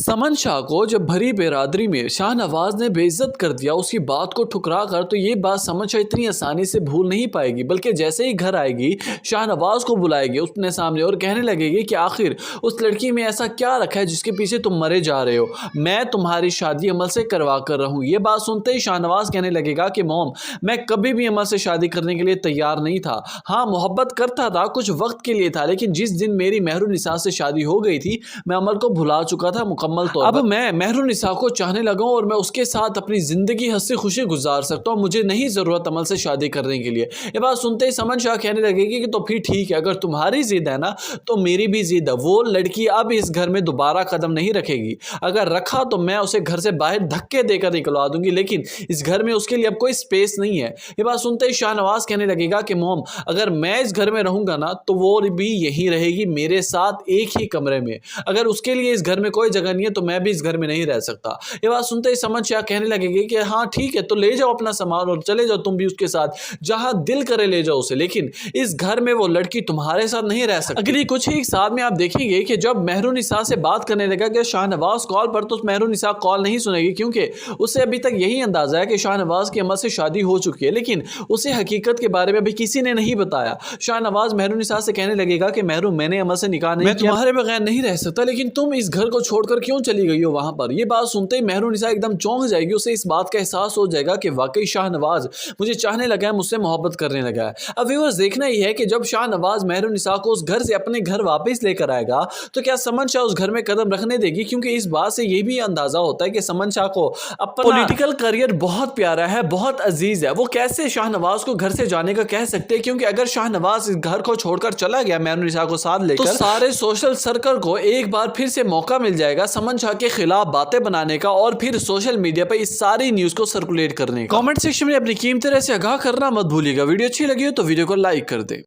समन शाह को जब भरी बेरादरी में शाहनवाज ने बेइज्जत कर दिया, उसकी बात को ठुकरा कर, तो ये बात समन शाह इतनी आसानी से भूल नहीं पाएगी, बल्कि जैसे ही घर आएगी शाहनवाज को बुलाएगी अपने सामने और कहने लगेगी कि आखिर उस लड़की में ऐसा क्या रखा है जिसके पीछे तुम मरे जा रहे हो, मैं तुम्हारी शादी अमल से करवा कर रहूं। ये बात सुनते ही शाहनवाज कहने लगेगा कि मॉम, मैं कभी भी अमल से शादी करने के लिए तैयार नहीं था। हाँ, मोहब्बत करता था, कुछ वक्त के लिए था, लेकिन जिस दिन मेरी मेहरुनिसा से शादी हो गई थी मैं अमल को भुला चुका था मुकम्मल तौर पर। अब मैं मेहरुनिसा को चाहने लगा हूं और मैं उसके साथ अपनी जिंदगी हंसी खुशी गुजार सकता हूं, मुझे नहीं जरूरत अमल से शादी करने के लिए। ये बात सुनते ही समन शाह कहने लगेगी कि तो फिर ठीक है, अगर तुम्हारी जिद है ना तो मेरी भी जिद है। वो लड़की अब इस घर में दोबारा कदम नहीं रखेगी, अगर रखा तो मैं उसे घर से बाहर धक्के देकर निकलवा दूंगी, लेकिन इस घर में उसके लिए अब कोई स्पेस नहीं है। ये बात सुनते ही शाहनवाज कहने लगेगा कि मोम, अगर मैं इस घर में रहूंगा ना तो वो भी यहीं रहेगी मेरे साथ एक ही कमरे में, अगर उसके लिए इस घर में कोई जगह नहीं है तो मैं भी इस घर में नहीं रह सकता। ये बात सुनते ही समन शाह कहने लगेगी कि हाँ ठीक है, तो ले जाओ अपना सामान और चले जाओ तुम भी उसके साथ, जहां दिल करे ले जाओ उसे, लेकिन इस घर में वो लड़की तुम्हारे साथ नहीं रह सकती। अगली कुछ ही साथ में आप देखेंगे कि जब मेहरुनिसा से बात करने लगा कि शाहनवाज कॉल पर, तो मेहरुनिसा कॉल नहीं सुनेगी, क्योंकि उसे अभी तक यही अंदाजा है कि शाहनवाज की अमल से शादी हो चुकी है, लेकिन उसे हकीकत के बारे में अभी किसी ने नहीं बताया। शाहनवाज मेहरुनिसा से कहने लगेगा कि मेहरू, मैंने अमल से निकाह नहीं किया, तुम्हारे बगैर नहीं रह सकता, लेकिन तुम इस घर को छोड़कर क्यों चली गई हो वहां पर। ये बात सुनते ही मेहरुनिसा एकदम चौंक जाएगी, उसे इस बात का एहसास हो जाएगा कि वाकई शाहनवाज मुझे चाहने लगा है, मुझसे मोहब्बत करने लगा है। अब व्यूअर्स, देखना ही है कि जब शाहनवाज मेहरुनिसा को उस घर से अपने घर वापस लेकर आएगा तो क्या समन शाह उस घर में कदम रखने देगी, क्योंकि इस बात से ये भी अंदाजा होता है कि समन शाह को अपना पॉलिटिकल करियर बहुत प्यारा है, बहुत अजीज है। वो कैसे शाहनवाज को घर से जाने का कह सकते हैं, क्योंकि अगर शाहनवाज इस घर को छोड़कर चला गया मेहरुनिसा को साथ लेकर, तो सारे सोशल सर्कल को एक बार फिर से मौका मिल जाएगा समन शाह के खिलाफ बातें बनाने का और फिर सोशल मीडिया पर इस सारी न्यूज को सर्कुलेट करने का। कमेंट सेक्शन में अपनी कीमती राय से आगाह करना मत भूलिएगा। वीडियो अच्छी लगी हो तो वीडियो को लाइक कर दे।